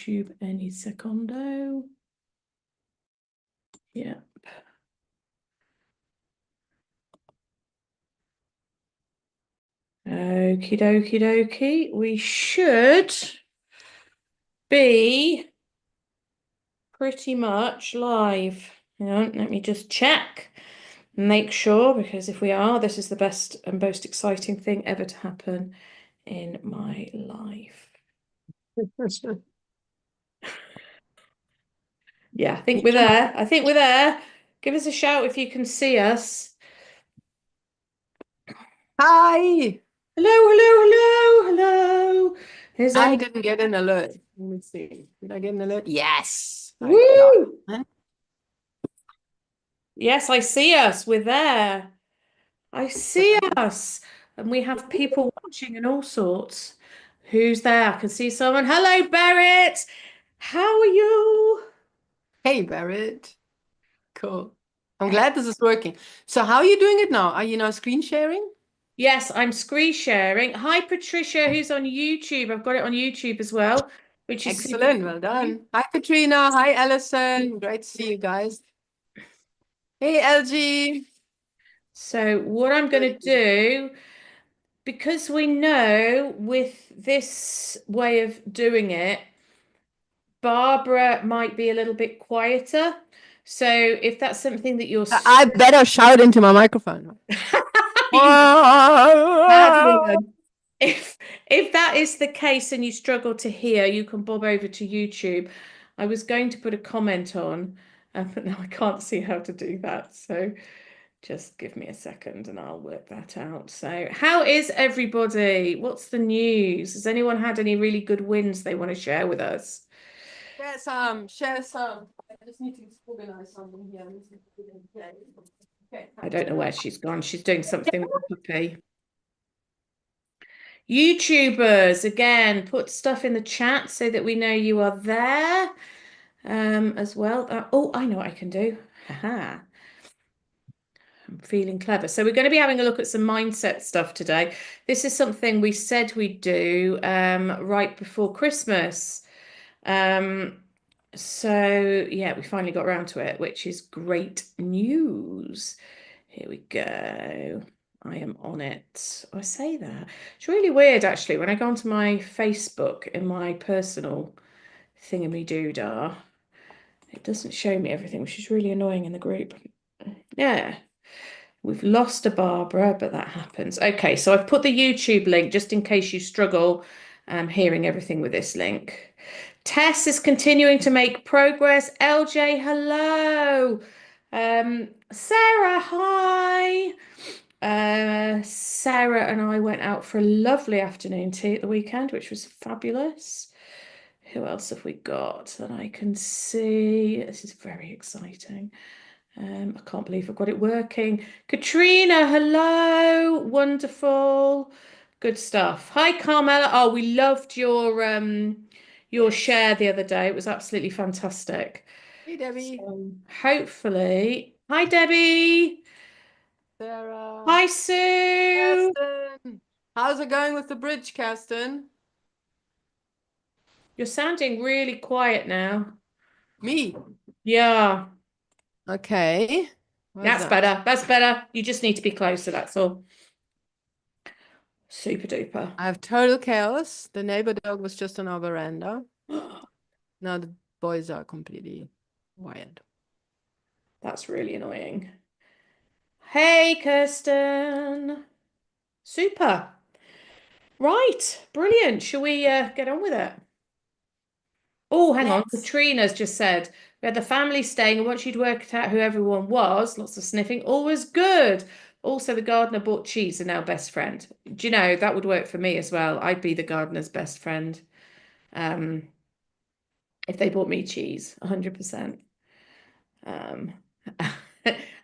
YouTube any secondo. Yeah. Okie dokie dokie. We should be pretty much live. Hang on, let me just check. Make sure, because if we are, this is the best and most exciting thing ever to happen in my life. Yeah, I think we're there. I think we're there. Give us a shout if you can see us. Hi. Hello, hello, hello, hello. I didn't get an alert. Let me see. Did I get an alert? Yes. Woo! Yes, I see us. We're there. I see us. And we have people watching and all sorts. Who's there? I can see someone. Hello, Barrett. How are you? Hey, Barrett. Cool. I'm glad this is working. So how are you doing it now? Are you now screen sharing? Yes, I'm screen sharing. Hi, Patricia, who's on YouTube. I've got it on YouTube as well, which is super Excellent. Well done. Hi, Katrina. Hi, Alison. Great to see you guys. Hey, LG. So what I'm going to do, because we know with this way of doing it, Barbara might be a little bit quieter. So if that's something that you're I better shout into my microphone. if that is the case and you struggle to hear, you can bob over to YouTube. I was going to put a comment on, but now I can't see how to do that. So just give me a second and I'll work that out. So how is everybody? What's the news? Has anyone had any really good wins they want to share with us? Share some. I just need to organize something here. Okay. I don't know where she's gone. She's doing something with the puppy. YouTubers, again, put stuff in the chat so that we know you are there as well. Oh, I know what I can do. Haha. I'm feeling clever. So we're going to be having a look at some mindset stuff today. This is something we said we'd do right before Christmas. So yeah, we finally got around to it, which is great news. Here we go. I am on it. I say that. It's really weird, actually, when I go onto my Facebook in my personal thingammy-doodah, it doesn't show me everything, which is really annoying in the group. Yeah, we've lost a Barbara, but that happens. Okay, so I've put the YouTube link just in case you struggle hearing everything with this link. Tess is continuing to make progress. LJ, hello. Sarah, hi. Sarah and I went out for a lovely afternoon tea at the weekend, which was fabulous. Who else have we got that I can see? This is very exciting. I can't believe I've got it working. Katrina, hello. Wonderful. Good stuff. Hi, Carmela. Oh, we loved your share the other day. It was absolutely fantastic. Hey, Debbie. So hopefully. Hi, Debbie. Sarah. Hi, Sue. Kirsten. How's it going with the bridge, Kirsten? You're sounding really quiet now. Me? Yeah. Okay. That's better. That's better. You just need to be closer, that's all. Super duper. I have total chaos. The neighbor dog was just on our veranda. Now the boys are completely wired. That's really annoying. Hey, Kirsten. Super. Right. Brilliant. Shall we get on with it? Oh, hang on. Katrina's just said we had the family staying, and once you'd worked out who everyone was, lots of sniffing, all was good. Also, the gardener bought cheese and now best friend. Do you know, that would work for me as well. I'd be the gardener's best friend. If they bought me cheese, 100%.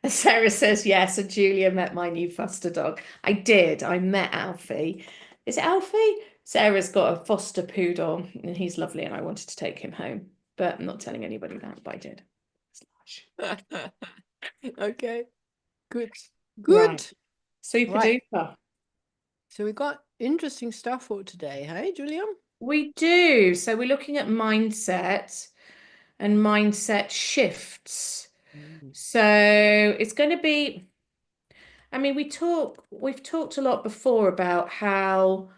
Sarah says yes, and Julia met my new foster dog. I did. I met Alfie. Is it Alfie? Sarah's got a foster poodle, and he's lovely, and I wanted to take him home, but I'm not telling anybody that, but I did. Okay. Good. Right. Super duper. So we got interesting stuff for today, hey, Julia? We do. So we're looking at mindset and mindset shifts. Mm. So it's going to be, I mean, we've talked a lot before about how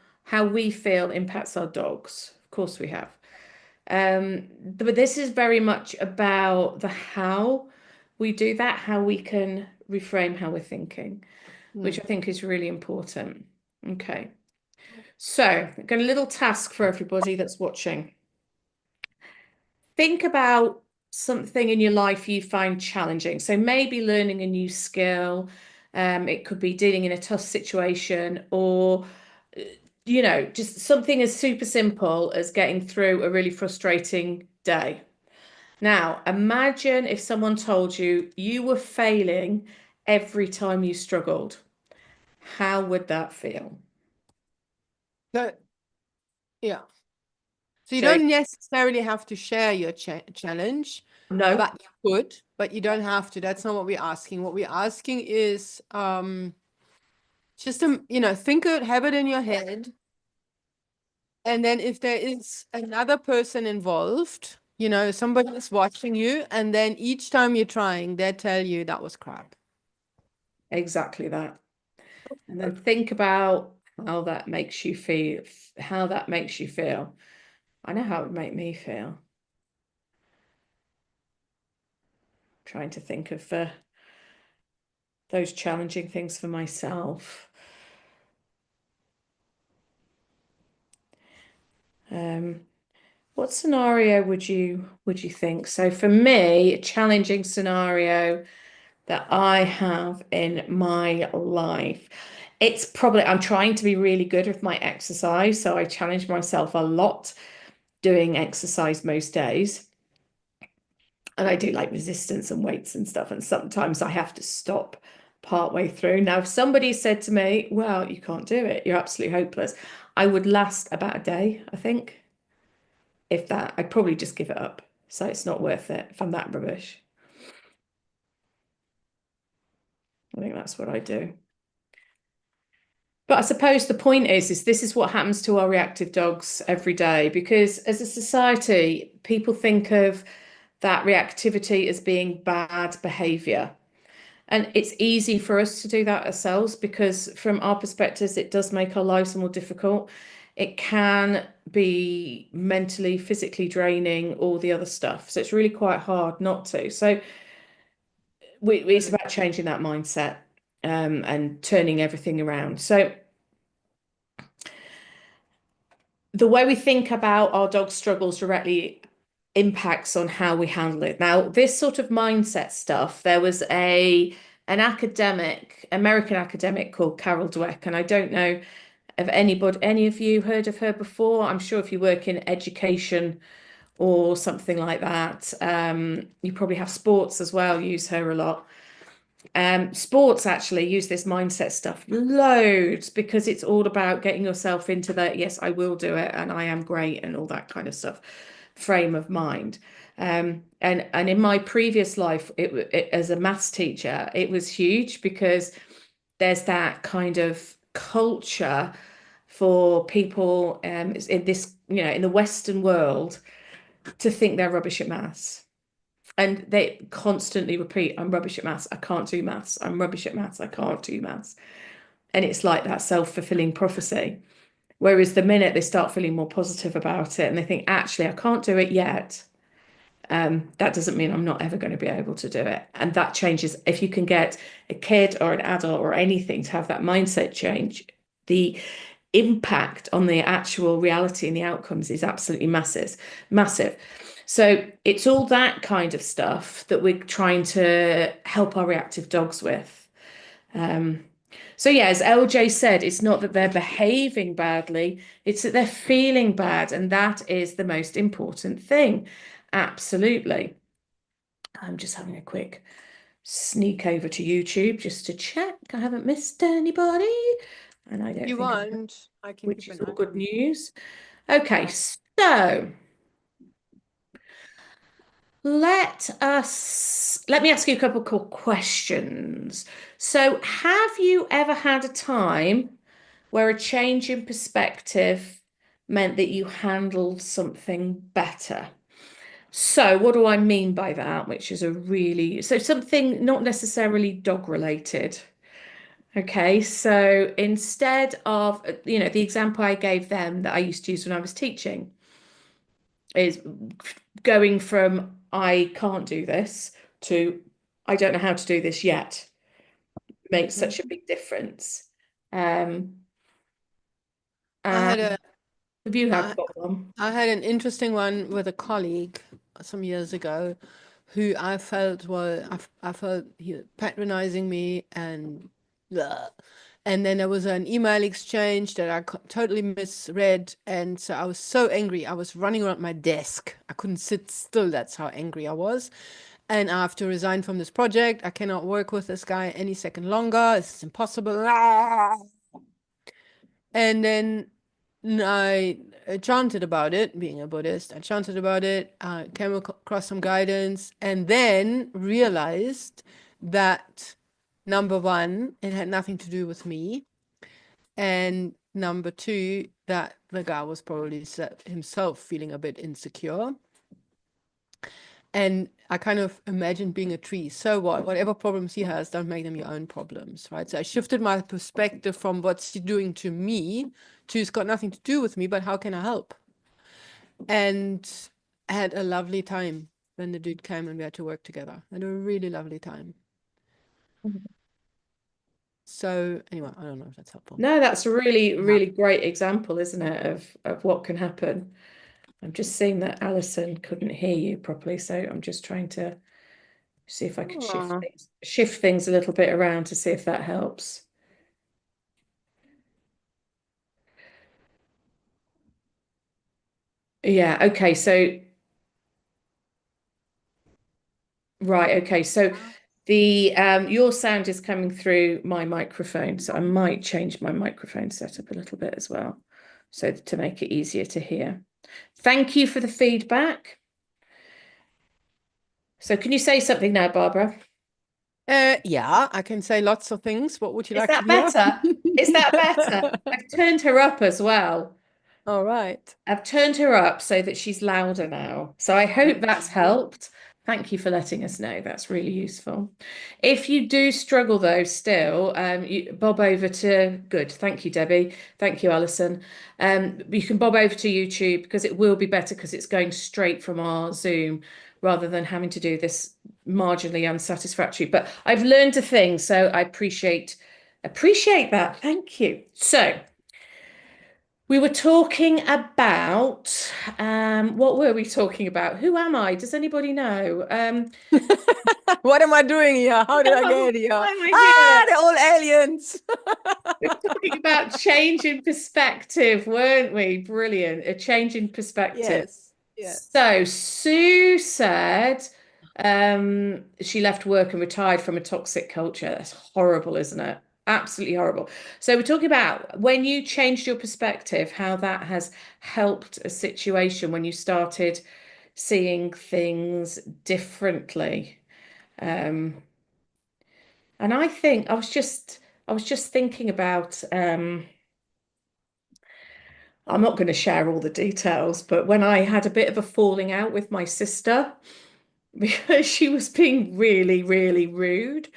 we feel impacts our dogs. Of course we have. But this is very much about the how we do that, how we can reframe how we're thinking, which Mm. I think is really important. Okay. So, I've got a little task for everybody that's watching. Think about something in your life you find challenging. So maybe learning a new skill. It could be dealing in a tough situation, or uh, just something as super simple as getting through a really frustrating day. Now, imagine if someone told you you were failing every time you struggled. How would that feel? So, yeah. So you So, don't necessarily have to share your challenge, no, but you could, but you don't have to. That's not what we're asking. What we're asking is just think it, have it in your head. And then if there is another person involved, somebody is watching you, and then each time you're trying, they tell you that was crap. exactly that. And then think about how that makes you feel, how that makes you feel. I know how it would make me feel. Trying to think of those challenging things for myself. Um, what scenario would you think? So for me, a challenging scenario that I have in my life. It's probably, I'm trying to be really good with my exercise. So I challenge myself a lot doing exercise most days. And I do like resistance and weights and stuff. And sometimes I have to stop partway through. Now, if somebody said to me, well, you can't do it, you're absolutely hopeless, I would last about a day, I think. If that, I'd probably just give it up. So it's not worth it if I'm that rubbish. I think that's what I do. But I suppose the point is this is what happens to our reactive dogs every day, because as a society, people think of that reactivity as being bad behavior. And it's easy for us to do that ourselves because, from our perspectives, it does make our lives more difficult. It can be mentally, physically draining, all the other stuff. So it's really quite hard not to. So it's Mm. about changing that mindset and turning everything around. So the way we think about our dog's struggles directly impacts on how we handle it. Now, this sort of mindset stuff, there was an academic, American academic called Carol Dweck, and I don't know if any of you heard of her before. I'm sure if you work in education or something like that, you probably have sports as well, use her a lot. Sports actually use this mindset stuff loads because it's all about getting yourself into that, yes, I will do it and I am great and all that kind of stuff, frame of mind. And in my previous life, as a maths teacher, it was huge because there's that kind of culture for people in this, in the Western world to think they're rubbish at maths. And they constantly repeat, I'm rubbish at maths. I can't do maths. I'm rubbish at maths. I can't do maths. And it's like that self-fulfilling prophecy. Whereas the minute they start feeling more positive about it and they think, actually, I can't do it yet, that doesn't mean I'm not ever going to be able to do it. And that changes. If you can get a kid or an adult or anything to have that mindset change, the impact on the actual reality and the outcomes is absolutely massive, massive. So it's all that kind of stuff that we're trying to help our reactive dogs with. Um, so yeah, as LJ said, it's not that they're behaving badly, it's that they're feeling bad, and that is the most important thing. Absolutely. I'm just having a quick sneak over to YouTube just to check I haven't missed anybody, and I don't You think I have, won't. I can which keep is an all eye good on. news. Okay, so let me ask you a couple of questions. So, have you ever had a time where a change in perspective meant that you handled something better. So, what do I mean by that? Which is a really, so something not necessarily dog related. Okay, so instead of, the example I gave them that I used to use when I was teaching is going from I can't do this to I don't know how to do this yet makes such a Mhm. big difference. Um, I and had a have you had I got one? I had an interesting one with a colleague some years ago who I felt I felt he patronizing me and blah. And then there was an email exchange that I totally misread, and so I was so angry. I was running around my desk. I couldn't sit still. That's how angry I was. And I have to resign from this project. I cannot work with this guy any second longer. It's impossible. And then I chanted about it, being a Buddhist. I chanted about it, came across some guidance, and then realized that number one, it had nothing to do with me. And number two, that the guy was probably himself feeling a bit insecure. And I kind of imagined being a tree. So what? Whatever problems he has, don't make them your own problems, right? So I shifted my perspective from what's he doing to me to it's got nothing to do with me, but how can I help? And I had a lovely time when the dude came and we had to work together. I had a really lovely time. So anyway, I don't know if that's helpful. No, that's a really, Yeah. really great example, isn't it, of what can happen. I'm just seeing that Alison couldn't hear you properly, so I'm just trying to see if I could Aw. shift things a little bit around to see if that helps. Yeah, okay, so right, okay, so the your sound is coming through my microphone, so I might change my microphone setup a little bit as well, so to make it easier to hear. Thank you for the feedback. So can you say something now, Barbara? Yeah, I can say lots of things. What would you Is like to that hear? better? Is that better? I've turned her up as well. All right. I've turned her up so that she's louder now. So I hope that's helped. Thank you for letting us know. That's really useful. If you do struggle though, still, bob over to good. Thank you, Debbie. Thank you, Alison. You can bob over to YouTube because it will be better because it's going straight from our Zoom rather than having to do this marginally unsatisfactory. But I've learned a thing, so I appreciate that. Thank you. So. We were talking about what were we talking about? Who am I? Does anybody know? What am I doing here? How did I get here? Why am I Ah, here? they're all aliens. We were talking about change in perspective, weren't we? Brilliant. A change in perspective. Yes, yes. So Sue said she left work and retired from a toxic culture. That's horrible, isn't it? Absolutely horrible. So we're talking about when you changed your perspective, how that has helped a situation when you started seeing things differently. Um, and I think I was just thinking about I'm not going to share all the details, but when I had a bit of a falling out with my sister because she was being really, really rude.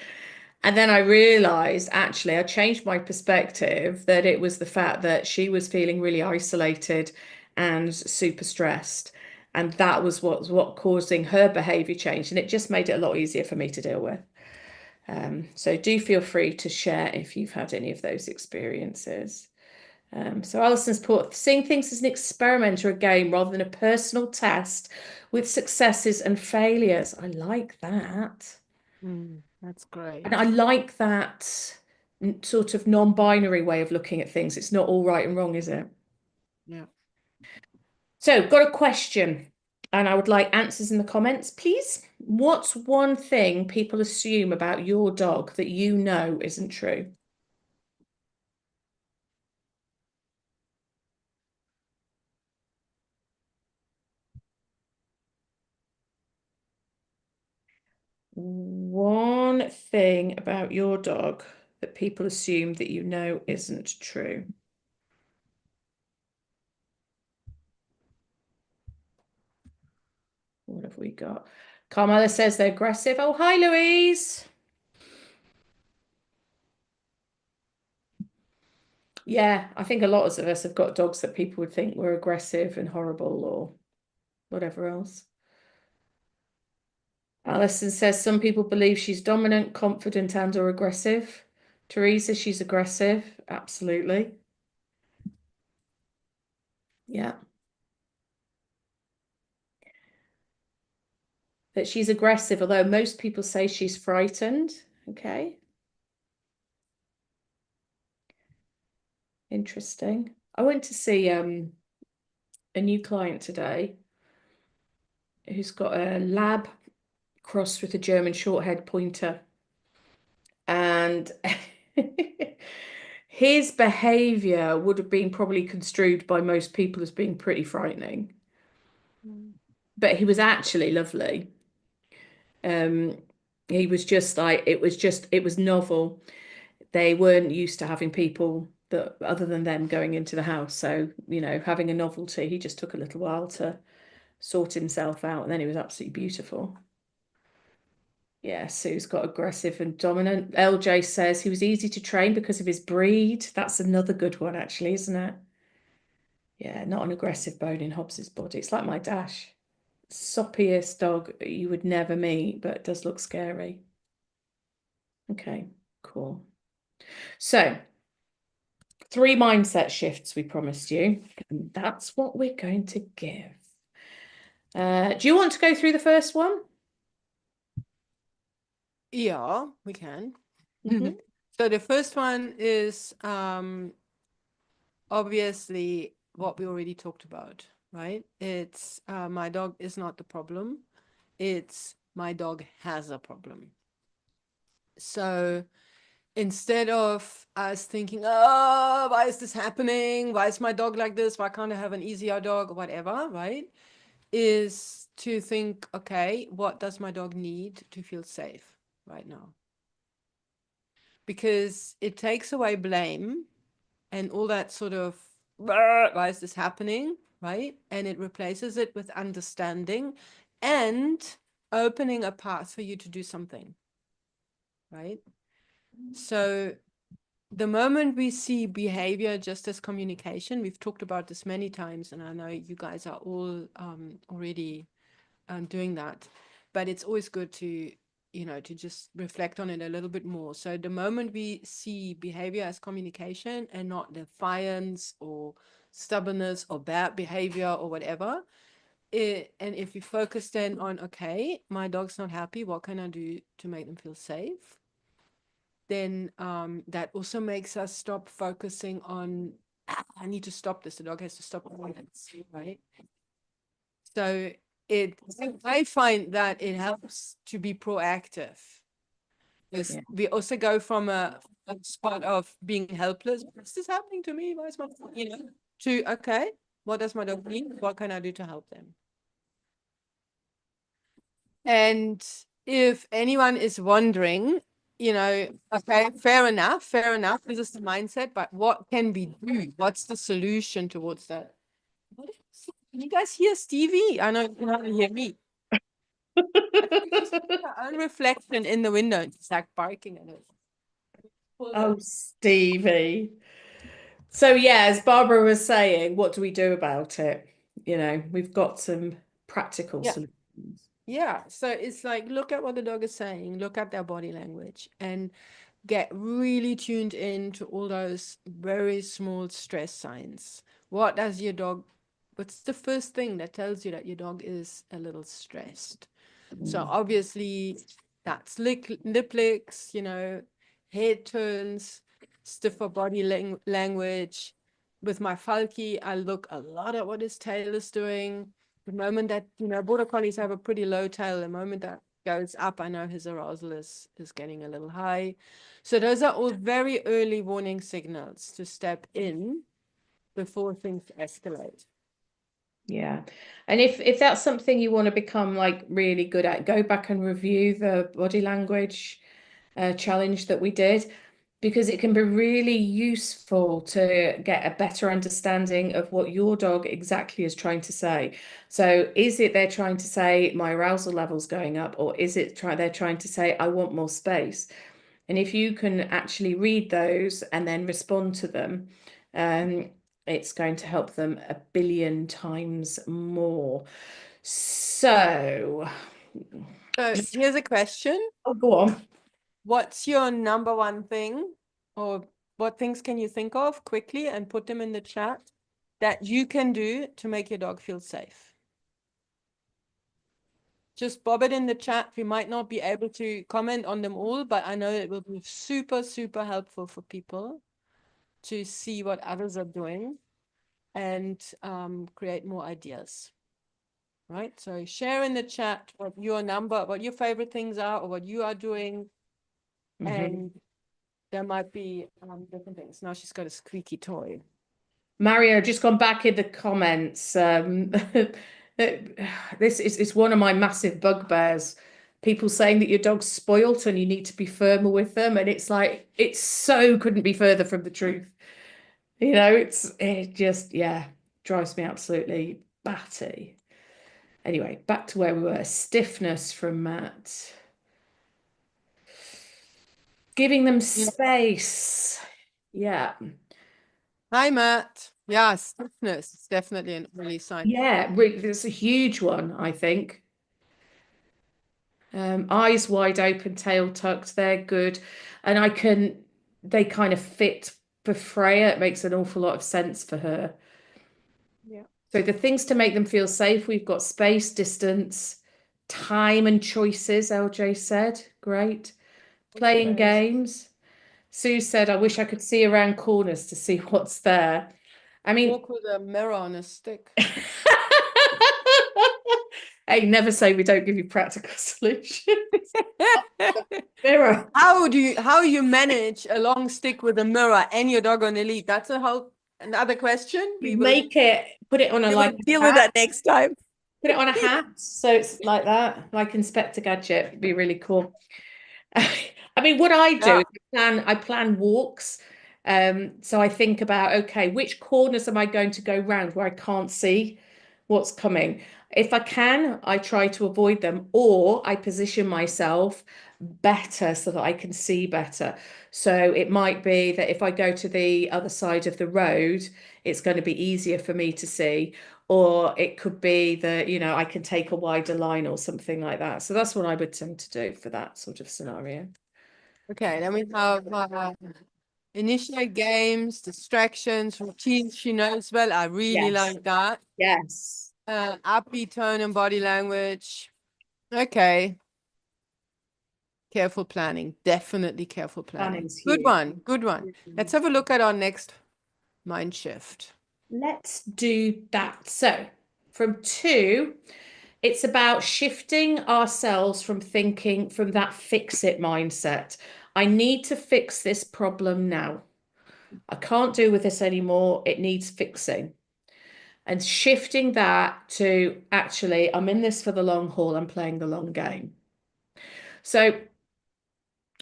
And then I realized actually I changed my perspective that it was the fact that she was feeling really isolated and super stressed. And that was what causing her behavior change. And it just made it a lot easier for me to deal with. So do feel free to share if you've had any of those experiences. So Alison's put seeing things as an experiment or a game rather than a personal test with successes and failures. I like that. That's And I great. like that sort of non-binary way of looking at things. It's not all right and wrong, is it? Yeah. So, got a question, and I would like answers in the comments, please. What's one thing people assume about your dog that you know isn't true? One thing about your dog that people assume that you know isn't true. What have we got? Carmela says they're aggressive. Oh, hi, Louise. Yeah, I think a lot of us have got dogs that people would think were aggressive and horrible or whatever else. Alison says some people believe she's dominant, confident, and or aggressive. Teresa, she's aggressive. Absolutely. Yeah. That she's aggressive, although most people say she's frightened. Okay. Interesting. I went to see a new client today who's got a lab crossed with a German shorthair pointer. And his behavior would have been probably construed by most people as being pretty frightening. Mm. But he was actually lovely. Um, he was just like, it was novel. They weren't used to having people that other than them going into the house. So, having a novelty, he just took a little while to sort himself out, and then he was absolutely beautiful. Yeah, Sue's got aggressive and dominant. LJ says he was easy to train because of his breed. That's another good one, actually, isn't it? Yeah, not an aggressive bone in Hobbs's body. It's like my Dash. Soppiest dog you would never meet, but it does look scary. Okay, cool. So, 3 mindset shifts we promised you, and that's what we're going to give. Do you want to go through the first one? Yeah, we can. Mhm. So the first one is obviously what we already talked about, right? It's my dog is not the problem. It's my dog has a problem. So instead of us thinking, oh, why is this happening? Why is my dog like this? Why can't I have an easier dog or whatever, right? Is to think, okay, what does my dog need to feel safe right now? Because it takes away blame and all that sort of, why is this happening, right? And it replaces it with understanding and opening a path for you to do something, right? So the moment we see behavior just as communication, we've talked about this many times, and I know you guys are all already doing that, but it's always good to, to just reflect on it a little bit more. So the moment we see behavior as communication and not defiance or stubbornness or bad behavior or whatever, and if we focus then on, okay, my dog's not happy, what can I do to make them feel safe? Then that also makes us stop focusing on, I need to stop this, the dog has to stop all this, right? So I find that it helps to be proactive. Because Yeah. we also go from a spot of being helpless. What's this happening to me? Why is my, to, okay, what does my dog need? What can I do to help them? And if anyone is wondering, okay, fair enough, this is the mindset, but what can we do? What's the solution towards that? Can you guys hear Stevie? I know you can hardly hear me. Her own reflection in the window. It's like barking at it. Oh, Stevie. So yeah, as Barbara was saying, what do we do about it? We've got some practical Yeah. solutions. Yeah. So it's like, look at what the dog is saying, look at their body language, and get really tuned in to all those very small stress signs. What does your dog, what's the first thing that tells you that your dog is a little stressed? So obviously that's lip licks, head turns, stiffer body language. With my Falky, I look a lot at what his tail is doing. The moment that, border collies have a pretty low tail, the moment that goes up, I know his arousal is getting a little high. So those are all very early warning signals to step in before things escalate. Yeah. And if that's something you want to become like really good at, go back and review the body language challenge that we did. because it can be really useful to get a better understanding of what your dog exactly is trying to say. So, is it they're trying to say my arousal level's going up, or is it they're trying to say I want more space? And if you can actually read those and then respond to them, um, it's going to help them a billion times more. So, So here's a question. oh, go on. What's your number one thing, or what things can you think of quickly and put them in the chat that you can do to make your dog feel safe? Just bob it in the chat. We might not be able to comment on them all, but I know it will be super, super helpful for people to see what others are doing and create more ideas. Right? So share in the chat what your favorite things are, or what you are doing, Mhm. and there might be different things. Now she's got a squeaky toy. Mario, just gone back in the comments. This is it's one of my massive bugbears. People saying that your dog's spoilt and you need to be firmer with them, and it's like it's so couldn't be further from the truth. It just yeah drives me absolutely batty. Anyway, back to where we were. Stiffness from Matt. Giving them Mm. space. Yeah. Hi, Matt. Yeah, stiffness is definitely an early sign. Yeah, really, there's a huge one, I think. Eyes wide open, tail tucked, they're good. And they kind of fit for Freya. It makes an awful lot of sense for her. Yeah. So the things to make them feel safe, we've got space, distance, time and choices, LJ said. Great. Playing Okay. games. Sue said, I wish I could see around corners to see what's there. I mean, Walk with a mirror on a stick. hey, never say we don't give you practical solutions. Mirror. How you manage a long stick with a mirror and your dog on a lead? That's another question. You make it, put it on a We will like deal a with hat, that next time. put it on a hat, so it's like that, like Inspector Gadget. It'd be really cool. I mean, what I do Yeah. is I plan walks. So I think about, okay, which corners am I going to go round where I can't see what's coming? If I can, I try to avoid them, or I position myself better so that I can see better. So it might be that if I go to the other side of the road, it's going to be easier for me to see. Or it could be that, I can take a wider line or something like that. So that's what I would tend to do for that sort of scenario. Okay, then we have initiate games, distractions, routines she knows well. I really Yes. like that. Yes. Upbeat tone and body language. Okay. Careful planning. Definitely careful planning. Planning's Good huge. one. Good one. Let's have a look at our next mind shift. Let's do that. So, from two, it's about shifting ourselves from thinking from that fix it mindset. I need to fix this problem now. I can't do with this anymore. It needs fixing. And shifting that to actually, I'm in this for the long haul. I'm playing the long game. So,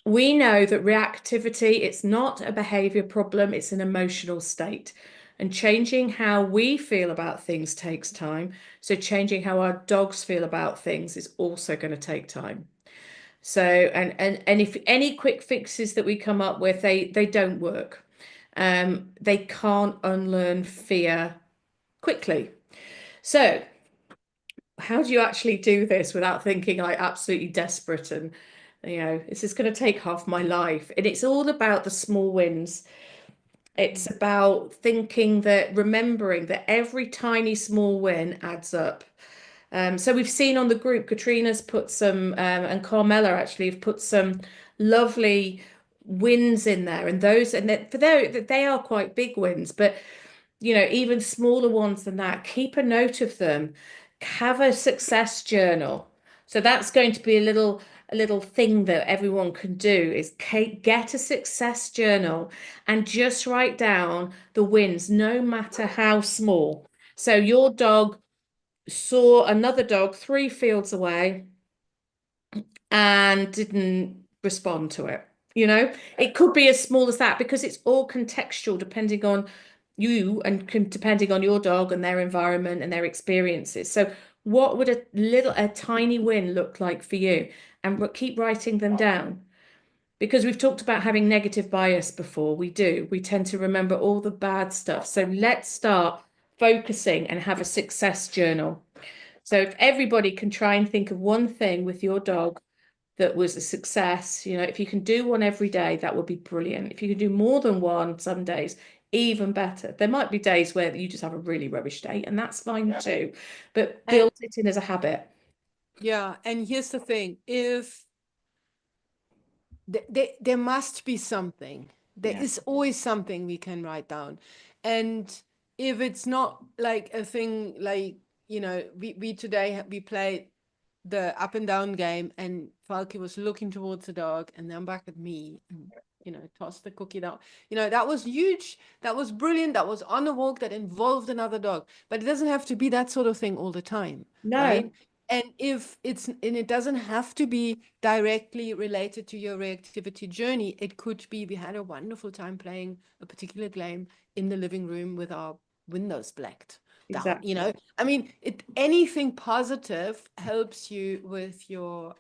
we know that reactivity, it's not a behavior problem, it's an emotional state. And changing how we feel about things takes time. So changing how our dogs feel about things is also going to take time. So and if any quick fixes that we come up with, they don't work. They can't unlearn fear quickly. So how do you actually do this without thinking like absolutely desperate and this is going to take half my life? And it's all about the small wins. It's about remembering that every tiny small win adds up. So we've seen on the group, Katrina's put some, and Carmela actually have put some lovely wins in there, and they are quite big wins, but even smaller ones than that, keep a note of them. Have a success journal. So that's going to be a little thing that everyone can do is get a success journal and just write down the wins, no matter how small. So your dog saw another dog 3 fields away and didn't respond to it. You know, it could be as small as that because it's all contextual depending on you and depending on your dog and their environment and their experiences. So, what would a tiny win look like for you? And keep writing them down because we've talked about having negative bias before. We do. We tend to remember all the bad stuff. So, let's start focusing and have a success journal. So, if everybody can try and think of one thing with your dog that was a success. You know, if you can do one every day, that would be brilliant. If you can do more than one some days, even better. There might be days where you just have a really rubbish day, and that's fine too. But And build it in as a habit. yeah, and here's the thing, if there must be something. There Yeah. is always something we can write down. And if it's not like a thing like, we today we played the up and down game and Falky was looking towards the dog and then back at me and tossed the cookie down. That was huge. That was brilliant. That was on a walk that involved another dog. But it doesn't have to be that sort of thing all the time, No, right? And it doesn't have to be directly related to your reactivity journey. It could be we had a wonderful time playing a particular game in the living room with our windows blacked down. exactly. I mean, anything positive helps you with your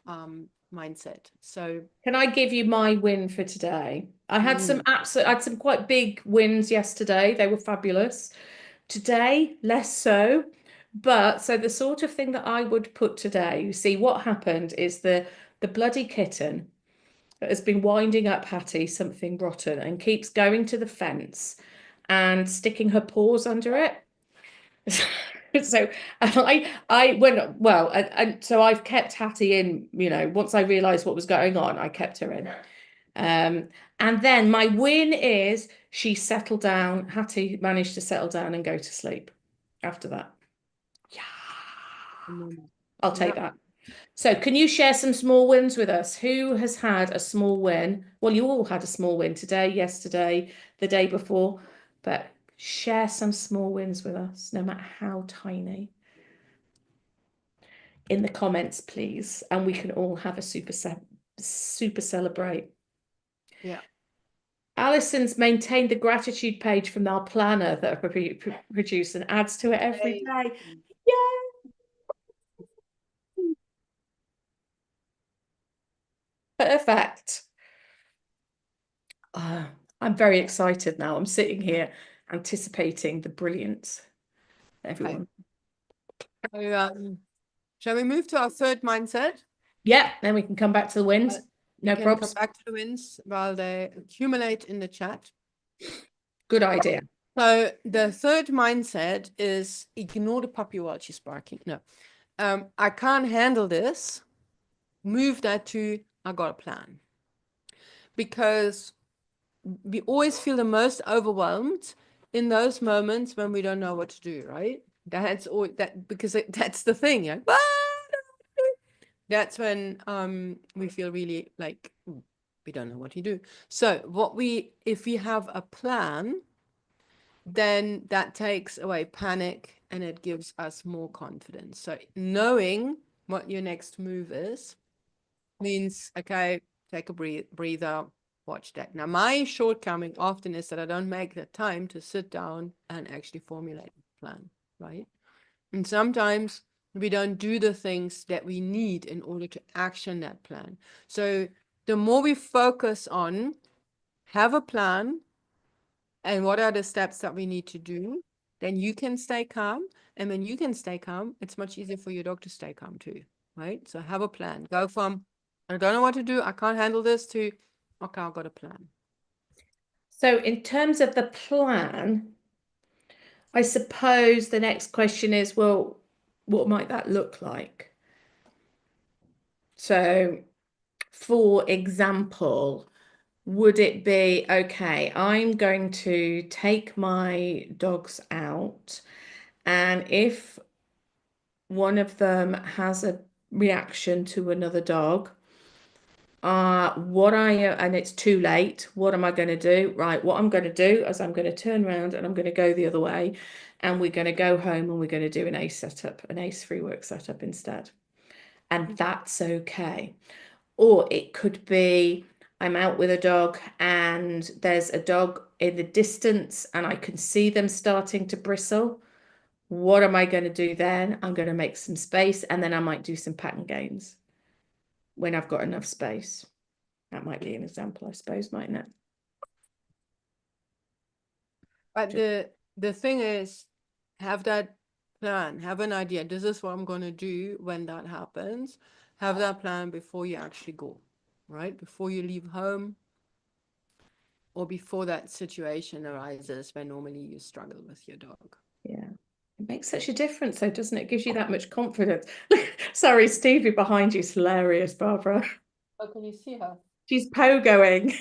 mindset. So, Can I give you my win for today? mm, I had some quite big wins yesterday. They were fabulous. Today, less so. But so the sort of thing that I would put today, you see, what happened is the bloody kitten that has been winding up Hattie something rotten and keeps going to the fence and sticking her paws under it. So I went well, and so I've kept Hattie in, once I realized what was going on, I kept her in. Um, and then my win is she settled down. Hattie managed to settle down and go to sleep after that. Yeah, I'll take yeah. that. So, can you share some small wins with us? Who has had a small win? Well, you all had a small win today, yesterday, the day before, but share some small wins with us, no matter how tiny, in the comments, please. And we can all have a super celebrate. Yeah. Alison's maintained the gratitude page from our planner that I produce and adds to it every Hey. day. Yay! Perfect. Ah, I'm very excited now. I'm sitting here anticipating the brilliance, Okay. everyone. So, shall we move to our third mindset? Yeah, then we can come back to the wins. We No can come props. back to the wins while they accumulate in the chat. Good idea. So the third mindset is ignore the puppy while she's barking. No, I can't handle this. Move that to I got a plan. Because we always feel the most overwhelmed in those moments when we don't know what to do, right? That's all that because that's the thing, yeah. That's when we feel really like we don't know what to do. So if we have a plan, then that takes away panic and it gives us more confidence. So knowing what your next move is means, okay, take a breather, watch that. Now, my shortcoming often is that I don't make the time to sit down and actually formulate a plan, right? And sometimes we don't do the things that we need in order to action that plan. So the more we focus on have a plan and what are the steps that we need to do, then you can stay calm. And when you can stay calm, it's much easier for your dog to stay calm too, right? So have a plan. Go from, I don't know what to do, I can't handle this, to, okay, I've got a plan. So, in terms of the plan, I suppose the next question is, well, what might that look like? So, for example, would it be okay? I'm going to take my dogs out, and if one of them has a reaction to another dog, and it's too late, what am I going to do? Right, what I'm going to do is I'm going to turn around and I'm going to go the other way, and we're going to go home and we're going to do an ACE free work setup instead. And that's okay. Or it could be, I'm out with a dog and there's a dog in the distance and I can see them starting to bristle. What am I going to do then? I'm going to make some space and then I might do some pattern games when I've got enough space. That might be an example, I suppose, mightn't it? But the thing is, have that plan, have an idea. This is what I'm gonna do when that happens. Have that plan before you actually go, right? Before you leave home or before that situation arises where normally you struggle with your dog. Yeah. It makes such a difference, though, doesn't it? It gives you that much confidence. Sorry, Stevie behind you is hilarious, Barbara. Oh, can you see her? She's pogoing.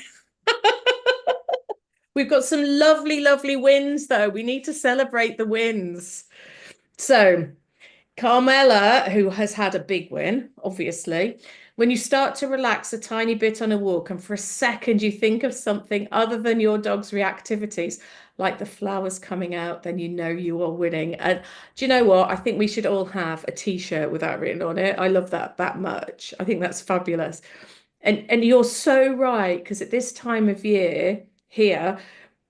We've got some lovely, lovely wins, though. We need to celebrate the wins. So, Carmela, who has had a big win, obviously, when you start to relax a tiny bit on a walk and for a second you think of something other than your dog's reactivities, like the flowers coming out, then you know you are winning. And do you know what? I think we should all have a t-shirt with that written on it. I love that much. I think that's fabulous. And you're so right, because at this time of year here,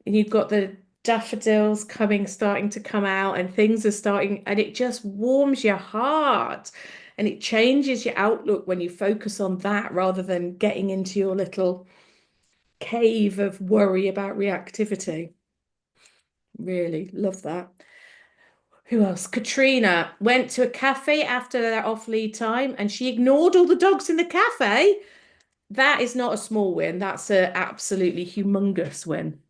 and you've got the daffodils coming, starting to come out, and things are starting, and it just warms your heart and it changes your outlook when you focus on that rather than getting into your little cave of worry about reactivity. Really love that. Who else? Katrina went to a cafe after their off lead time and she ignored all the dogs in the cafe. That is not a small win. That's an absolutely humongous win.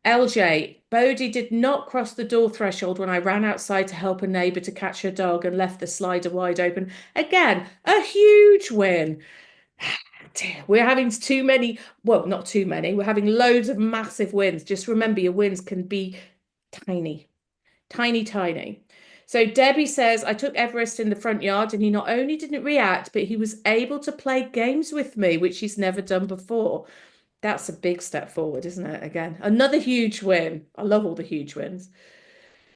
LJ, Bodhi did not cross the door threshold when I ran outside to help a neighbour to catch her dog and left the slider wide open. Again, a huge win. Dear, we're having too many, well, not too many. We're having loads of massive wins. Just remember your wins can be tiny, tiny, tiny. So Debbie says, I took Everest in the front yard and he not only didn't react, but he was able to play games with me, which he's never done before. That's a big step forward, isn't it? Again, another huge win. I love all the huge wins.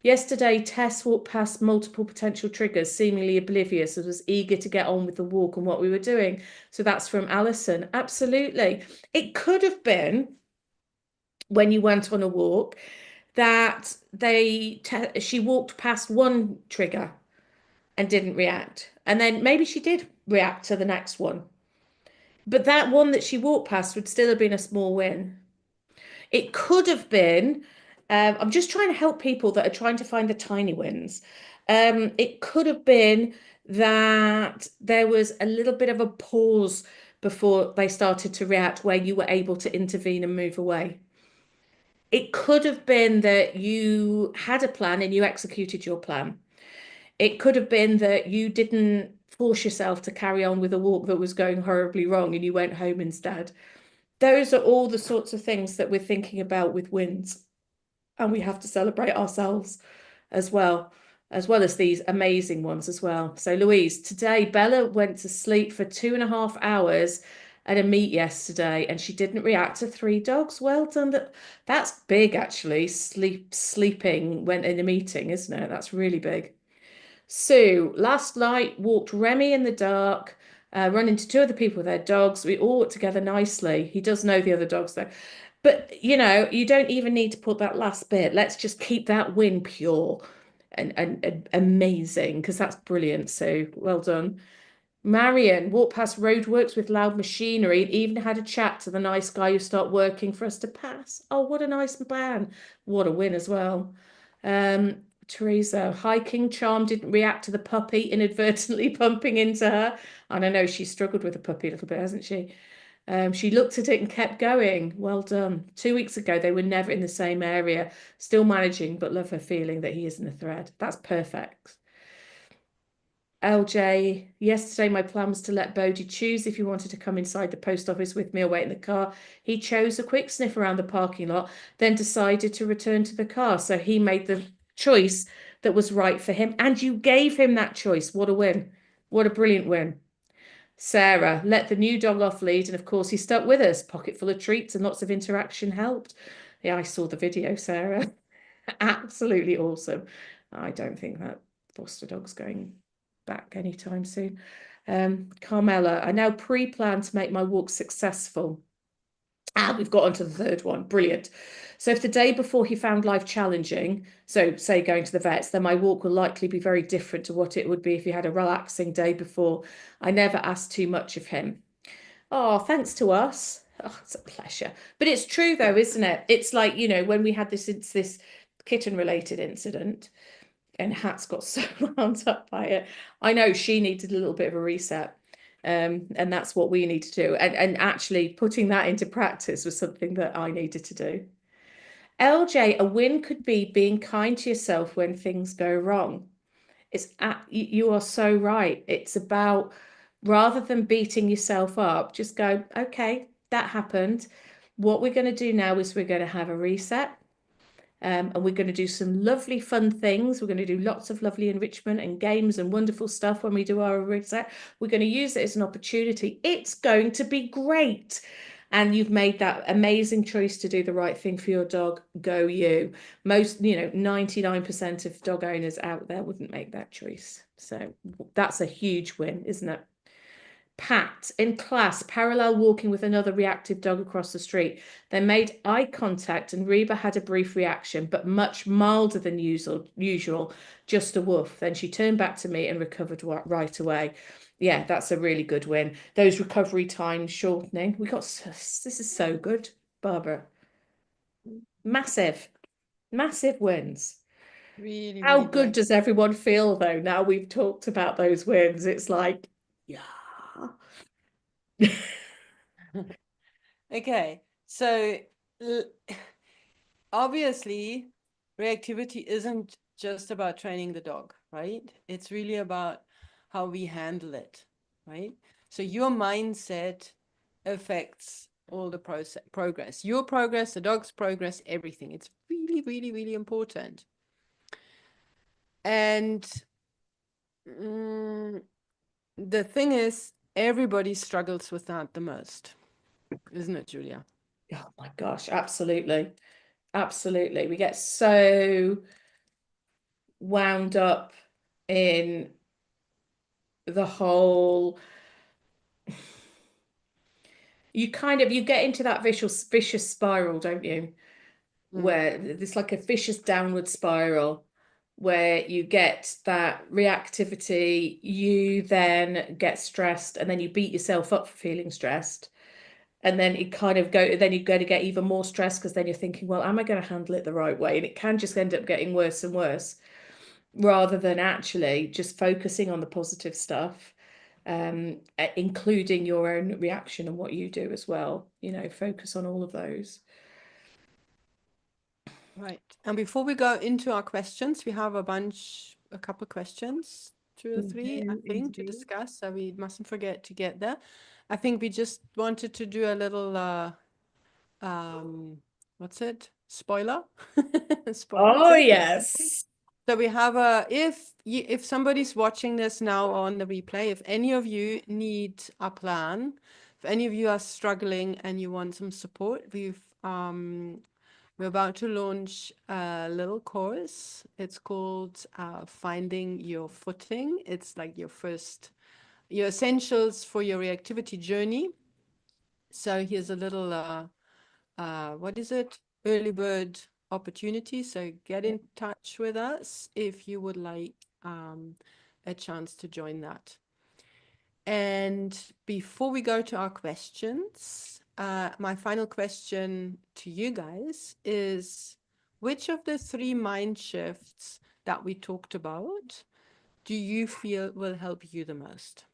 Yesterday, Tess walked past multiple potential triggers, seemingly oblivious, and was eager to get on with the walk and what we were doing. So that's from Alison. Absolutely. It could have been when you went on a walk that she walked past one trigger and didn't react. And then maybe she did react to the next one. But that one that she walked past would still have been a small win. It could have been, I'm just trying to help people that are trying to find the tiny wins. It could have been that there was a little bit of a pause before they started to react where you were able to intervene and move away. It could have been that you had a plan and you executed your plan. It could have been that you didn't force yourself to carry on with a walk that was going horribly wrong and you went home instead. Those are all the sorts of things that we're thinking about with wins. And we have to celebrate ourselves as well as these amazing ones as well. So, Louise, today Bella went to sleep for 2.5 hours at a meet yesterday and she didn't react to three dogs. Well done. That's big, actually. Sleeping when in a meeting, isn't it? That's really big. Sue, last night walked Remy in the dark, run into two other people with their dogs. We all worked together nicely. He does know the other dogs though. But you don't even need to put that last bit. Let's just keep that win pure and amazing because that's brilliant. So well done. Marion walked past roadworks with loud machinery and even had a chat to the nice guy who started working for us to pass. Oh, what a nice man. What a win as well. Teresa, hiking charm didn't react to the puppy inadvertently bumping into her. And I know she struggled with the puppy a little bit, hasn't she? She looked at it and kept going. Well done. 2 weeks ago, they were never in the same area, still managing, but love her feeling that he isn't a threat. That's perfect. LJ, yesterday my plan was to let Bodhi choose if he wanted to come inside the post office with me or wait in the car. He chose a quick sniff around the parking lot, then decided to return to the car. So he made the choice that was right for him. And you gave him that choice. What a win. What a brilliant win. Sarah let the new dog off lead, and of course, he stuck with us. Pocket full of treats and lots of interaction helped. Yeah, I saw the video, Sarah. Absolutely awesome. I don't think that foster dog's going back anytime soon. Carmela, I now pre-plan to make my walk successful. Ah, we've got onto the third one. Brilliant. So if the day before he found life challenging, so say going to the vets, then my walk will likely be very different to what it would be if he had a relaxing day before. I never asked too much of him. Oh, thanks to us. Oh, it's a pleasure. But it's true though, isn't it? It's like, when we had this kitten related incident and Hat's got so wound up by it. I know she needed a little bit of a reset. And that's what we need to do. And actually putting that into practice was something that I needed to do. LJ, a win could be being kind to yourself when things go wrong. You are so right. It's about rather than beating yourself up, just go, okay, that happened. What we're going to do now is we're going to have a reset. And we're going to do some lovely fun things. We're going to do lots of lovely enrichment and games and wonderful stuff when we do our reset. We're going to use it as an opportunity. It's going to be great. And you've made that amazing choice to do the right thing for your dog. Go you. Most, 99% of dog owners out there wouldn't make that choice. So that's a huge win, isn't it? Pat, in class, parallel walking with another reactive dog across the street. They made eye contact and Reba had a brief reaction, but much milder than usual, just a woof. Then she turned back to me and recovered right away. Yeah, that's a really good win. Those recovery times shortening. This is so good, Barbara. Massive, massive wins. Really, How really good good. does everyone feel though? Now we've talked about those wins. It's like, yeah. Okay, so obviously, reactivity isn't just about training the dog, right? It's really about how we handle it, right? So your mindset affects all the progress, your progress, the dog's progress, everything. It's really, really, really important. And the thing is, everybody struggles with that the most, isn't it, Julia? Oh my gosh, absolutely. Absolutely. We get so wound up in the whole you get into that vicious spiral, don't you? Mm. Where it's like a vicious downward spiral where you get that reactivity, you then get stressed and then you beat yourself up for feeling stressed. And then then you're going to get even more stressed because then you're thinking, well, am I going to handle it the right way? And it can just end up getting worse and worse rather than actually just focusing on the positive stuff, including your own reaction and what you do as well. Focus on all of those. Right. And before we go into our questions, we have a couple questions, two or We three, I do think, to indeed. discuss. So we mustn't forget to get there. I think we just wanted to do a little, what's it? Spoiler? Spoiler. Oh, yes. So we have if somebody's watching this now on the replay, if any of you need a plan, if any of you are struggling and you want some support, we're about to launch a little course. It's called Finding Your Footing. It's like your essentials for your reactivity journey. So here's a little, what is it? Early bird opportunity. So get in touch with us if you would like a chance to join that. And before we go to our questions, my final question to you guys is, which of the three mind shifts that we talked about do you feel will help you the most?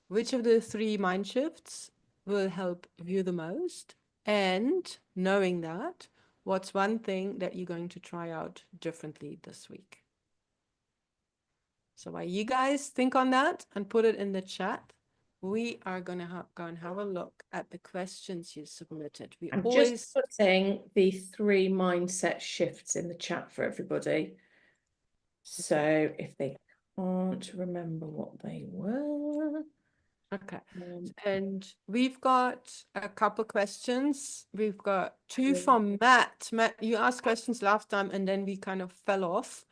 Which of the three mind shifts will help you the most? And knowing that, what's one thing that you're going to try out differently this week? So while you guys think on that and put it in the chat, we are going to go and have a look at the questions you submitted. We I'm just always, putting the three mindset shifts in the chat for everybody. okay, So if they can't remember what they were. okay. And we've got a couple questions. We've got two from Matt. Matt, you asked questions last time and then we kind of fell off.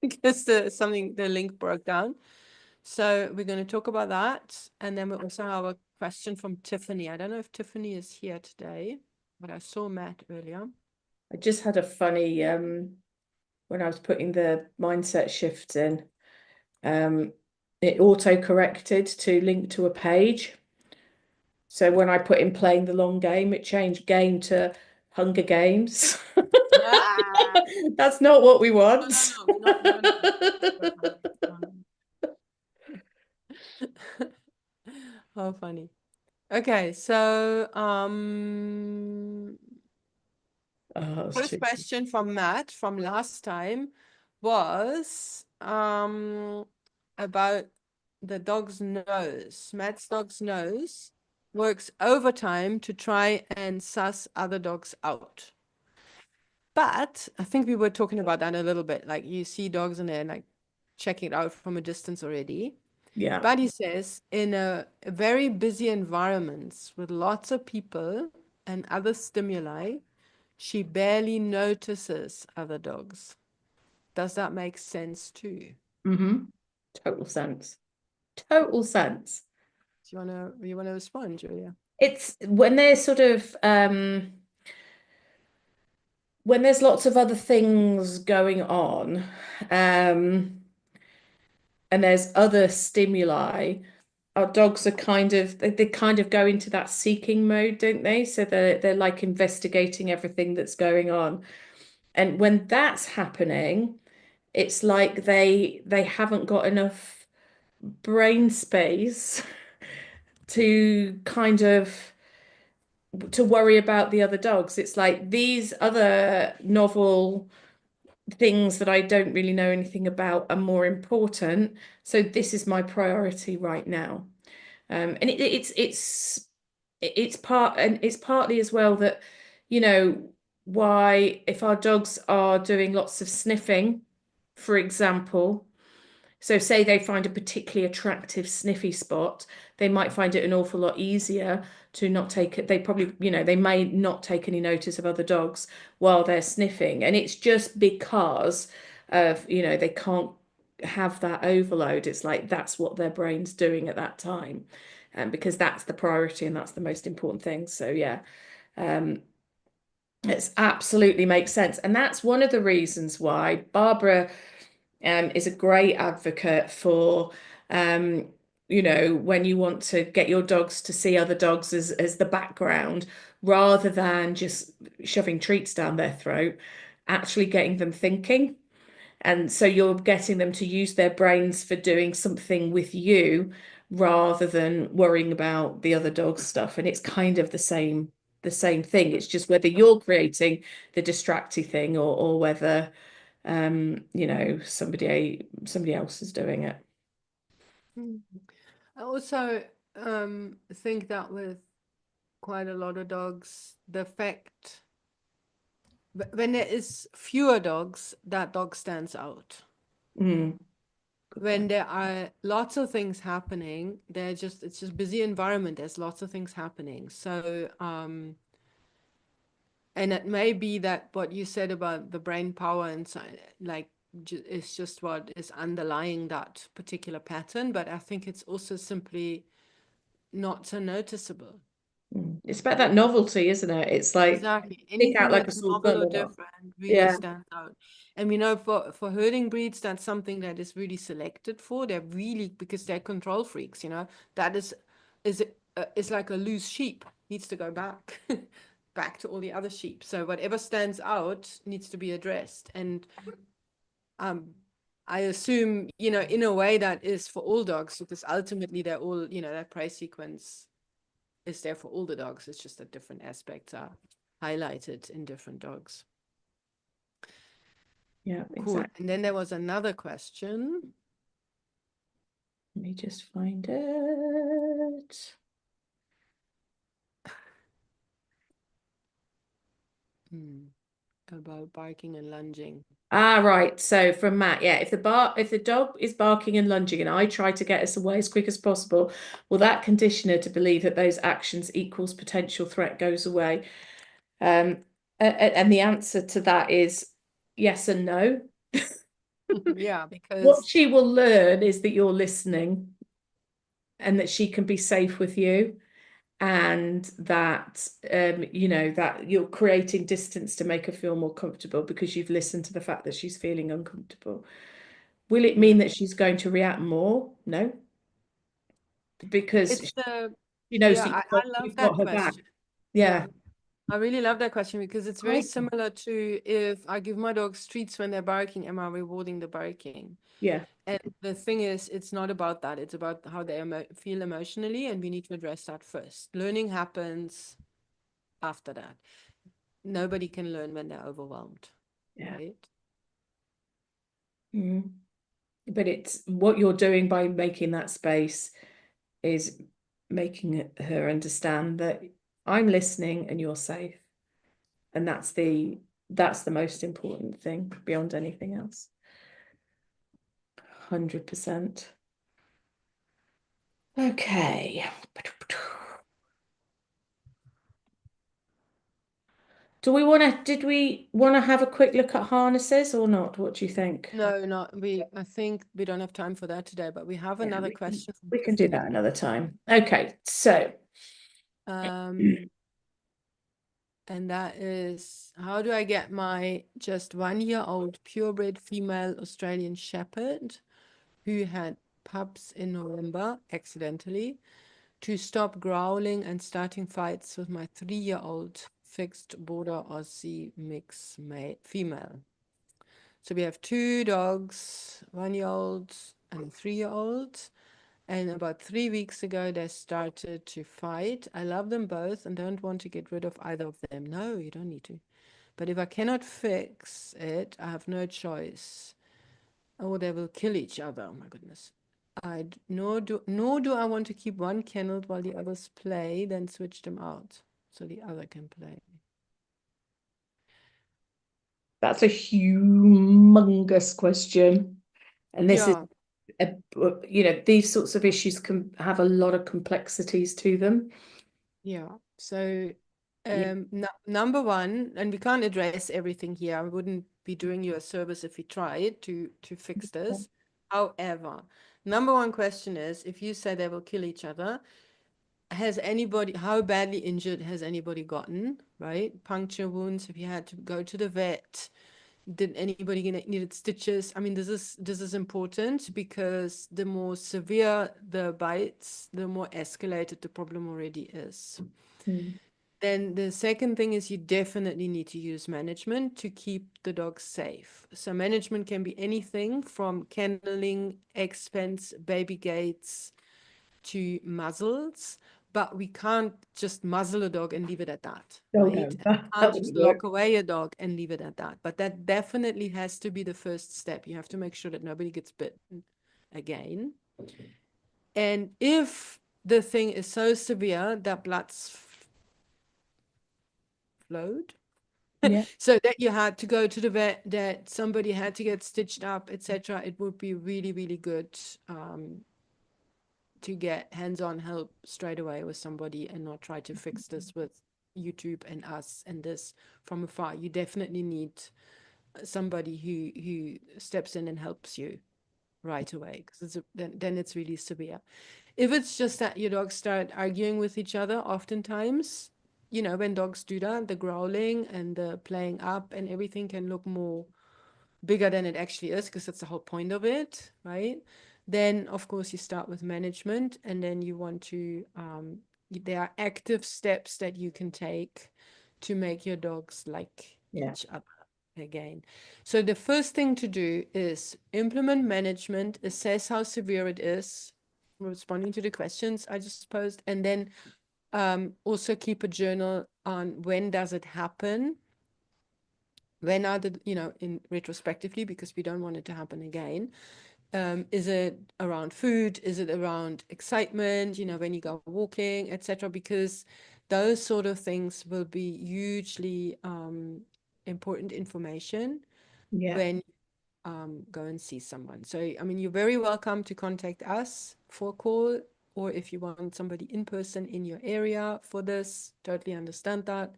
because the link broke down. So we're going to talk about that. And then we also have a question from Tiffany. I don't know if Tiffany is here today, but I saw Matt earlier. I just had a funny when I was putting the mindset shifts in, um, it auto corrected to link to a page. So when I put in playing the long game, it changed game to Hunger Games. Ah, That's not what we no, no, want. no, we're not, no, no, no. We're fine. How funny. Okay, so Oh, that's first too. question from Matt from last time was about the dog's nose. Matt's dog's nose works overtime to try and suss other dogs out. But I think we were talking about that a little bit. Like you see dogs in there like checking it out from a distance already. Yeah. But he says in a very busy environments with lots of people and other stimuli, she barely notices other dogs. Does that make sense too? Mm-hmm. Total sense. Total sense. Do you wanna respond, Julia? It's when there's sort of when there's lots of other things going on, um, and there's other stimuli, our dogs are they kind of go into that seeking mode, don't they? So they're like investigating everything that's going on. And when that's happening, it's like they haven't got enough brain space to kind of to worry about the other dogs. It's like these other novel things that I don't really know anything about are more important. So this is my priority right now. And it's part and it's partly as well that, you know, why if our dogs are doing lots of sniffing, for example, so say they find a particularly attractive sniffy spot, they might find it an awful lot easier to not take it. They probably, you know, they may not take any notice of other dogs while they're sniffing. And it's just because of, you know, they can't have that overload. It's like that's what their brain's doing at that time. And because that's the priority and that's the most important thing. So yeah, um, it's absolutely makes sense. And that's one of the reasons why Barbara is a great advocate for, um, you know, when you want to get your dogs to see other dogs as the background, rather than just shoving treats down their throat, actually getting them thinking. And so you're getting them to use their brains for doing something with you rather than worrying about the other dog's stuff. And it's kind of the same thing. It's just whether you're creating the distracty thing or whether you know, somebody else is doing it. Mm. I also think that with quite a lot of dogs, the fact when there is fewer dogs, that dog stands out. Mm, good When point. there are lots of things happening, it's just busy environment. There's lots of things happening. So and it may be that what you said about the brain power and so, like is just what is underlying that particular pattern. But I think it's also simply not so noticeable. Mm. It's about that novelty, isn't it? It's like Exactly. stick Anything out like a that's sore novel thumb or or not. different really Yeah. stands out. And we know for herding breeds, that's something that is really selected for. They're really because they're control freaks, you know. That is like a loose sheep needs to go back back to all the other sheep. So whatever stands out needs to be addressed. And um I assume, you know, in a way that is for all dogs because ultimately they're all, you know, that prey sequence is there for all the dogs. It's just that different aspects are highlighted in different dogs. Yeah, Cool. exactly. And then there was another question Let me just find it. hmm, about barking and lunging. Ah, right. So from Matt, yeah, if the dog is barking and lunging and I try to get us away as quick as possible, will that conditioner to believe that those actions equals potential threat goes away? And the answer to that is yes and no. Yeah, What because she will learn is that you're listening and that she can be safe with you, and that that you're creating distance to make her feel more comfortable because you've listened to the fact that she's feeling uncomfortable. Will it yeah, mean that she's going to react more? No, because it's the she knows yeah, that I love you've got that her back. question. Yeah, Yeah. I really love that question because it's very I similar to if I give my dogs treats when they're barking, am I rewarding the barking? yeah, And the thing is, it's not about that. It's about how they feel emotionally, and we need to address that first. Learning happens after that. Nobody can learn when they're overwhelmed, yeah. right? Mm. But it's what you're doing by making that space is making her understand that I'm listening and you're safe. And that's the most important thing beyond anything else. 100%. Okay. Did we want to have a quick look at harnesses or not? What do you think? No, not we. I think we don't have time for that today, but we have Yeah, another we can question from we can do Tiffany. that another time. Okay, so Um, and that is, how do I get my just 1 year old purebred female Australian Shepherd who had pups in November accidentally to stop growling and starting fights with my 3 year old fixed border Aussie mix female? So we have two dogs, 1 year old and 3 year old. And about 3 weeks ago, they started to fight. I love them both and don't want to get rid of either of them. No, you don't need to. But if I cannot fix it, I have no choice. Or they will kill each other. Oh my goodness. Nor do I want to keep one kenneled while the others play, then switch them out so the other can play. that's a humongous question. And this is Yeah, a, these sorts of issues can have a lot of complexities to them. yeah. So, Yeah. number one, and we can't address everything here. I wouldn't be doing you a service if we tried to fix this. However, number one question is, if you say they will kill each other, how badly injured has anybody gotten, right? Puncture wounds, if you had to go to the vet, did anybody needed stitches? I mean, this is important because the more severe the bites, the more escalated the problem already is. Mm. Then the second thing is you definitely need to use management to keep the dog safe. So management can be anything from kenneling, expense, baby gates to muzzles, but we can't just muzzle a dog and leave it at that, Oh right? no, And that, we that can't just wouldn't lock work. away a dog and leave it at that. But that definitely has to be the first step. You have to make sure that nobody gets bitten again. And if the thing is so severe that blood's flowed, Yeah, so that you had to go to the vet, that somebody had to get stitched up, etc., it would be really, really good to get hands-on help straight away with somebody and not try to fix this with YouTube and us and this from afar. You definitely need somebody who steps in and helps you right away because then it's really severe. If it's just that your dogs start arguing with each other, oftentimes, when dogs do that, the growling and the playing up and everything can look more bigger than it actually is, because that's the whole point of it, right? Then, of course, you start with management, and then you want to, there are active steps that you can take to make your dogs like yeah, each other again. So the first thing to do is implement management, assess how severe it is, responding to the questions I just posed, and then also keep a journal on when does it happen, when are the, in retrospectively, because we don't want it to happen again. Is it around food? Is it around excitement, when you go walking, etc.? Because those sort of things will be hugely important information yeah. when go and see someone. So, I mean, you're very welcome to contact us for a call, or if you want somebody in person in your area for this, totally understand that.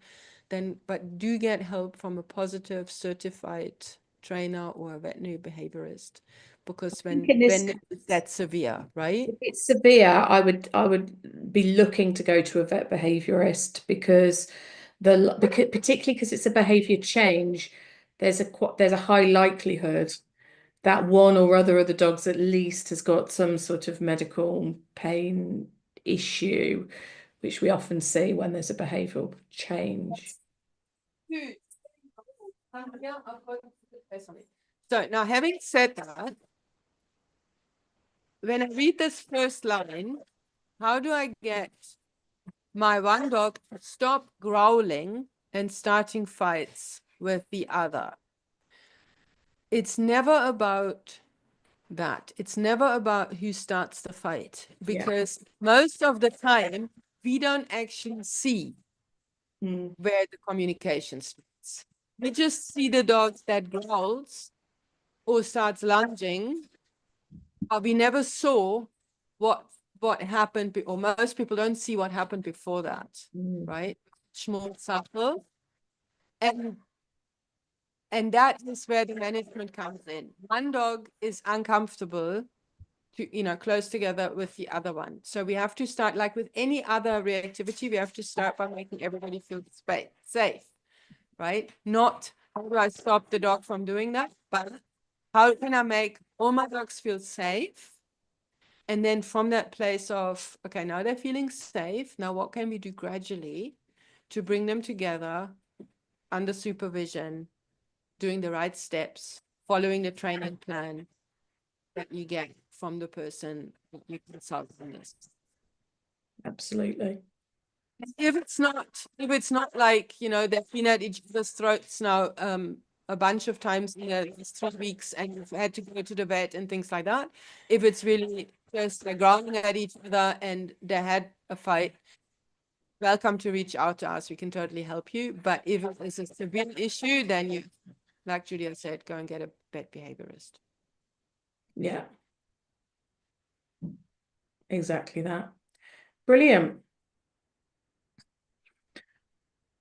Then, but do get help from a positive, certified trainer or a veterinary behaviorist, because think in this when it's that severe, right? If it's severe, I would be looking to go to a vet behaviorist because particularly because it's a behavior change, there's a high likelihood that one or other of the dogs at least has got some sort of medical pain issue, which we often see when there's a behavioral change. Huge. Yeah, I've got this on it. So now, having said that, when I read this first line, how do I get my one dog to stop growling and starting fights with the other? It's never about that. It's never about who starts the fight, Yeah. because most of the time we don't actually see Mm. where the communication starts. We just see the dog that growls or starts lunging, but we never saw what happened, or most people don't see what happened before that, Mm. right? Much more subtle. And that is where the management comes in. One dog is uncomfortable to, close together with the other one. So we have to start, like with any other reactivity, we have to start by making everybody feel safe, right? Not how do I stop the dog from doing that, but how can I make all my dogs feel safe? And then from that place of, okay, now they're feeling safe. Now what can we do gradually to bring them together under supervision, doing the right steps, following the training plan that you get from the person that you consult on this. Absolutely. If it's not like, they've been at each other's throats now a bunch of times in these 3 weeks, and you've had to go to the vet and things like that. If it's really just they're growling at each other and they had a fight, welcome to reach out to us. We can totally help you. But if it is a severe issue, then you, like Julia said, go and get a vet behaviorist. Yeah. Exactly that. Brilliant.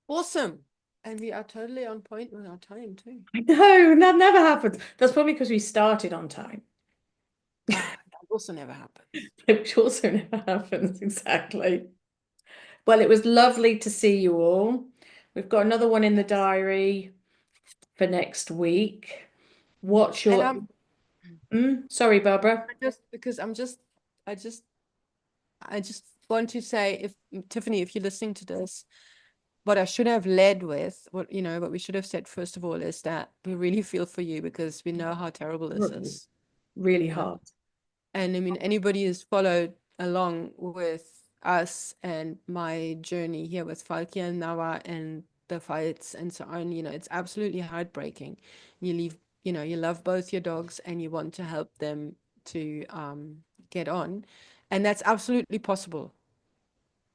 Awesome. And we are totally on point with our time too. No, that never happens. That's probably because we started on time, That also never happens. which also never happens. Exactly. Well, it was lovely to see you all. We've got another one in the diary for next week. What's And your... Sorry, Barbara. just because I just want to say, if Tiffany, if you're listening to this, what I should have led with, what we should have said first of all is that we really feel for you, because we know how terrible this is. Really hard. And I mean, anybody who's followed along with us and my journey here with Falky and Nawa and the fights and so on, it's absolutely heartbreaking. You love both your dogs and you want to help them to get on. And that's absolutely possible,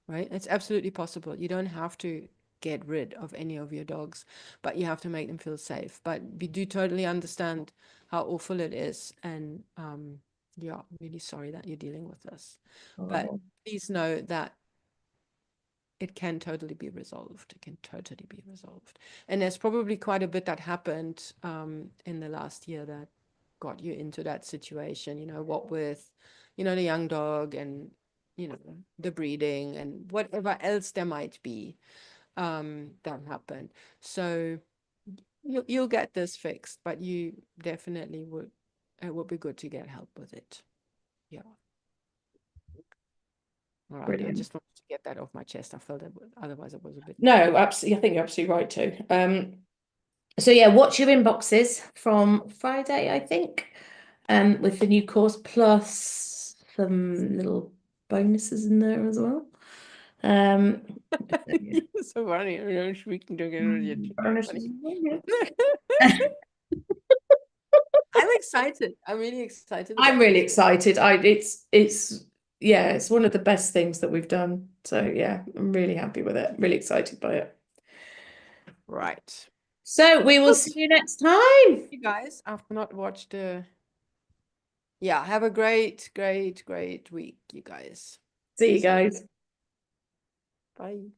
right? It's absolutely possible. You don't have to get rid of any of your dogs, but you have to make them feel safe. But we do totally understand how awful it is. And yeah, I'm really sorry that you're dealing with this. But Oh, please know that it can totally be resolved. It can totally be resolved. And there's probably quite a bit that happened in the last year that got you into that situation, what with, the young dog and, the breeding and whatever else there might be that happened. So you'll get this fixed, but you definitely would, it would be good to get help with it. Yeah. All right. I brilliant. just wanted to get that off my chest. I felt that otherwise it was a bit. No, absolutely. I think you're absolutely right too. So yeah, watch your inboxes from Friday, I think, with the new course plus some little bonuses in there as well. Um, yeah. So funny. I know speaking together. Bonuses. I'm excited. I'm really excited I'm about really this. excited. It's yeah, it's one of the best things that we've done. So yeah, I'm really happy with it. Really excited by it. Right. So we will see you next time. You guys, I've not watched yeah, have a great, great, great week, you guys. See you guys. Bye.